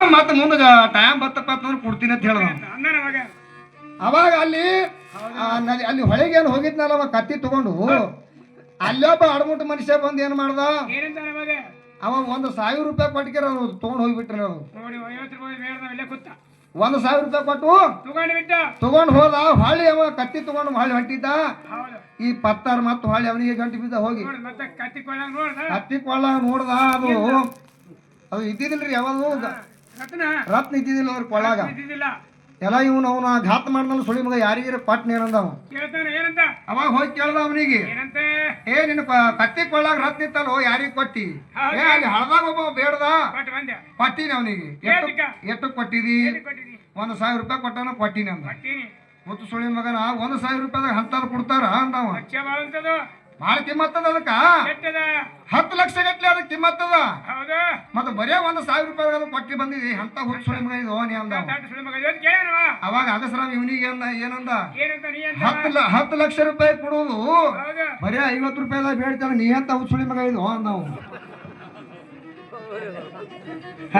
ಮತ್ತ ಮುಂದ ಟೈಮ್ ಬತ್ತಪ್ಪ ಅಂತಂದ್ರೆ ಕೊಡ್ತೀನಿ ಅಂತ ಹೇಳ್ದ. ಅವಾಗ ಅಲ್ಲಿ ಅಲ್ಲಿ ಹೊಳೆಗೇನು ಹೋಗಿದ್ನಲ್ಲ ಅವ ಕತ್ತಿ ತಗೊಂಡು ಅಲ್ಲೊಬ್ಬ ಅಡಮುಟ್ಟು ಮನುಷ್ಯ ಬಂದು ಏನ್ ಮಾಡ್ದ, ಅವ 1,000 ರೂಪಾಯಿ ಕೊಟ್ಟಿಗೆ ತಗೊಂಡು ಹೋಗ್ಬಿಟ್ರಿ. ಅವ್ರು 1,000 ರೂಪಾಯಿ ಕೊಟ್ಟು ತಗೊಂಡು ಹೋದ. ಹೊಳ್ಳಿ ಅವ ಕತ್ತಿ ತಗೊಂಡು ಹೊಳ್ಳಿ ಹೊಂಟಿದ್ದ. ಈ ಪತ್ತಾರ ಮತ್ತ ಹೊಳ್ಳಿ ಅವನಿಗೆ ಗಂಟು ಬಿದ್ದ ಹೋಗಿ ಕತ್ತಿ ಕೊಳ್ಳ ನೋಡ್ದ. ಅದು ಇದ್ದಿದಿಲ್ರಿ, ಯಾವಾಗ ರತ್ನ ಇದ್ದಿದ್ದಿಲ್ಲ ಅವ್ರ ಕೊಳ್ಳಾಗ. ಎಲ್ಲ ಅವನ ಘಾತ ಮಾಡ್ದಲ್ಲ ಸುಳಿ ಮಗ ಯಾರಿಗಾರ ಕೊಟ್ಟನ ಏನಂದವ. ಅವಾಗ ಹೋಗಿ ಕೇಳ್ದ ಅವನಿಗೆ, ಏ ನಿನ್ನ ಕತ್ತಿ ಕೊಳ್ಳಾಗ ರತ್ನ ಇತ್ತಲ್ಲ ಯಾರಿಗೆ ಕೊಟ್ಟಿ? ಏ ಅಲ್ಲಿ ಹಳದಾಗ ಒಬ್ಬ ಬೇಡ್ದ ಕೊಟ್ಟಿನಿ ಅವನಿಗೆ. ಎಷ್ಟು ಕೊಟ್ಟಿದಿ? 1,000 ರೂಪಾಯಿ ಕೊಟ್ಟನ ಕೊಟ್ಟಿನಿ ಅಂದ. ಮುತ್ತು ಸುಳಿ ಮಗನ 1,000 ರೂಪಾಯಿದಾಗ ಅಂತದ್ ಕೊಡ್ತಾರ ಅಂದವ. ಭಾಳ ಕಿಮ್ಮತ್ತದ ಅದಕ್ಕ, 10 ಲಕ್ಷ ಗಟ್ಲೆ ಅದ ಕಿಮ್ಮತ್ತದ. ಮತ್ತ ಬರೇ 1,000 ರೂಪಾಯಿ ಕೊಟ್ಟಿ ಬಂದಿದಿ ಅಂತ ಹುಟ್ಟು ಸುಳಿ ಮಗ ಇದು ನೀ ಅಂದ. ಅವಾಗ ಅಗಸರಾಮ್ ಇವನಿಗೆ ಏನಂದ, 10 ಲಕ್ಷ ರೂಪಾಯಿ ಕೊಡುವುದು ಬರೇ 50 ರೂಪಾಯಿದಾಗ ಬೇಡ್ತಾರ, ನೀ ಅಂತ ಹುಟ್ಟು ಸುಳಿ ಮಗ ಇದು ಅಂದವು.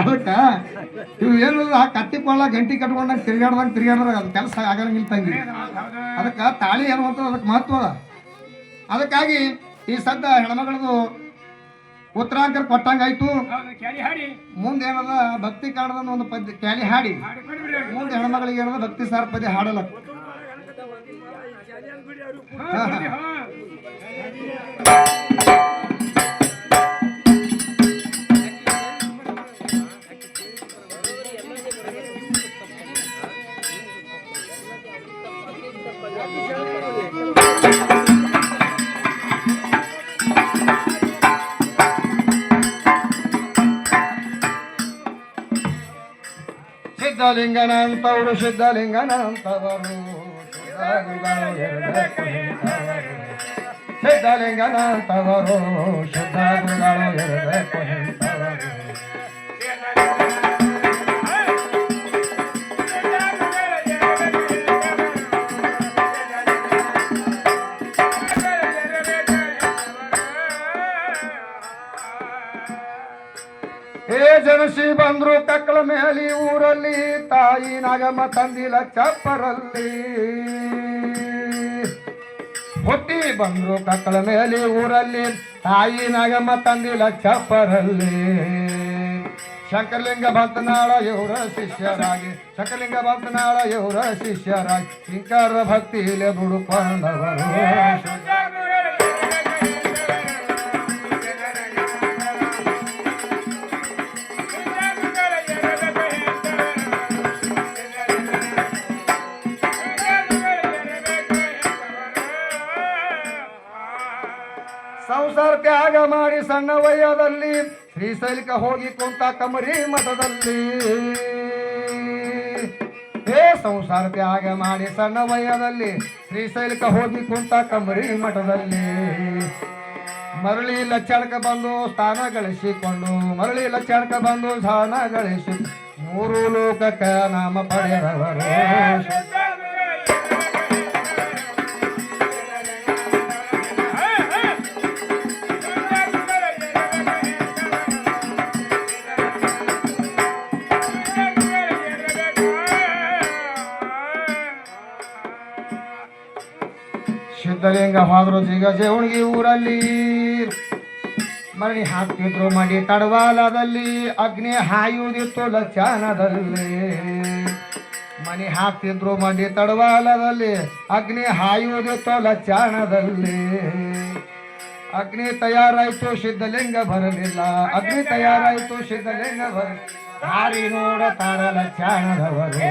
ಅದಕ್ಕ ಇವ್ ಏನು ಕತ್ತಿ ಕೊಳ್ಳ ಗಂಟಿ ಕಟ್ಕೊಂಡಾಗ ತಿರ್ಗಾಡ್ದಾಗ ಅದು ಕೆಲಸ ಆಗಂಗಿಲ್ಲ ತಂಗಿ. ಅದಕ್ಕ ತಾಳಿ ಅನ್ನುವಂಥದ್ದು ಅದಕ್ಕೆ ಮಹತ್ವ ಅದ. ಅದಕ್ಕಾಗಿ ಈ ಸದ್ದ ಹೆಣ್ಮಗಳದು ಉತ್ತರಾಂಕರ ಕೊಟ್ಟಂಗಾಯ್ತು. ಮುಂದೇನದ ಭಕ್ತಿ ಕಾಣದ ಒಂದು ಪದ್ಯ ಕ್ಯಾಲಿ ಹಾಡಿ ಮುಂದೆ ಹೆಣ್ಮಗಳಿಗೆ ಏನದ ಭಕ್ತಿ ಸಾರ ಪದ್ಯ ಹಾಡಲ್ಲ. ಸಿದ್ಧಲಿಂಗನಂತವರು ಸಿದ್ಧಲಿಂಗನಂತವರು ಸಿದ್ಧಲಿಂಗನಂತವರು ಶುದ್ಧಗುರುಗಳು ಇರಬೇಕು ಎಂತವರು. ಜನಸಿ ಬಂದ್ರು ಕಕ್ಕಳ ಮೇಲಿ ಊರಲ್ಲಿ, ತಾಯಿ ನಾಗಮ್ಮ ತಂದಿಲ ಚಪ್ಪರಲ್ಲಿ. ಹುಟ್ಟಿ ಬಂದ್ರು ಕಕ್ಕಳ ಮೇಲಿ ಊರಲ್ಲಿ, ತಾಯಿ ನಾಗಮ್ಮ ತಂದಿಲ ಚಪ್ಪರಲ್ಲಿ. ಶಂಕರಲಿಂಗ ಬಂತನಾಳ ಇವರ ಶಿಷ್ಯರಾಗಿ, ಶಂಕರಲಿಂಗ ಬಂತನಾಳ ಇವರ ಶಿಷ್ಯರಾಗಿ ಶಂಕರ ಭಕ್ತಿಲೆ ದುಡುಕೊಂಡವರು. ಸಂಸಾರ ತ್ಯಾಗ ಮಾಡಿ ಸಣ್ಣ ವಯದಲ್ಲಿ ಶ್ರೀಶೈಲಕ್ಕೆ ಹೋಗಿ ಕುಂತ ಕಮರಿ ಮಠದಲ್ಲಿ. ಸಂಸಾರ ತ್ಯಾಗ ಮಾಡಿ ಸಣ್ಣ ವಯದಲ್ಲಿ ಶ್ರೀಶೈಲಕ್ಕೆ ಹೋಗಿ ಕುಂತ ಕಮರಿ ಮಠದಲ್ಲಿ. ಮರಳಿ ಲಕ್ಷಣಕ ಬಂದು ಸ್ಥಾನ ಗಳಿಸಿಕೊಂಡು, ಮರಳಿ ಲಕ್ಷಣಕ ಬಂದು ಸ್ಥಾನ ಗಳಿಸಿ 3 ಲೋಕಕ್ಕೆ ನಾಮ ಪಡೆದವರು. ಸಿದ್ಧಲಿಂಗ ಹೋದ್ರು ಜೀಗ ಜೇವಣಿಗೆ ಊರಲ್ಲಿ, ಮರಣಿ ಹಾಕ್ತಿದ್ರು ಮಡಿ ತಡವಾಲದಲ್ಲಿ, ಅಗ್ನಿ ಹಾಯುವುದಿತ್ತು ಲಚಾನದಲ್ಲಿ. ಮಣಿ ಹಾಕ್ತಿದ್ರು ಮಡಿ ತಡವಾಲದಲ್ಲಿ, ಅಗ್ನಿ ಹಾಯುವುದಿತ್ತು ಲಚಾನದಲ್ಲಿ. ಅಗ್ನಿ ತಯಾರಾಯ್ತು ಸಿದ್ಧಲಿಂಗ ಬರಲಿಲ್ಲ, ಅಗ್ನಿ ತಯಾರಾಯ್ತು ಸಿದ್ಧಲಿಂಗ ಬರಲಿಲ್ಲ. ಹಾರಿ ನೋಡತಾರ ಲಚಾನದವರು.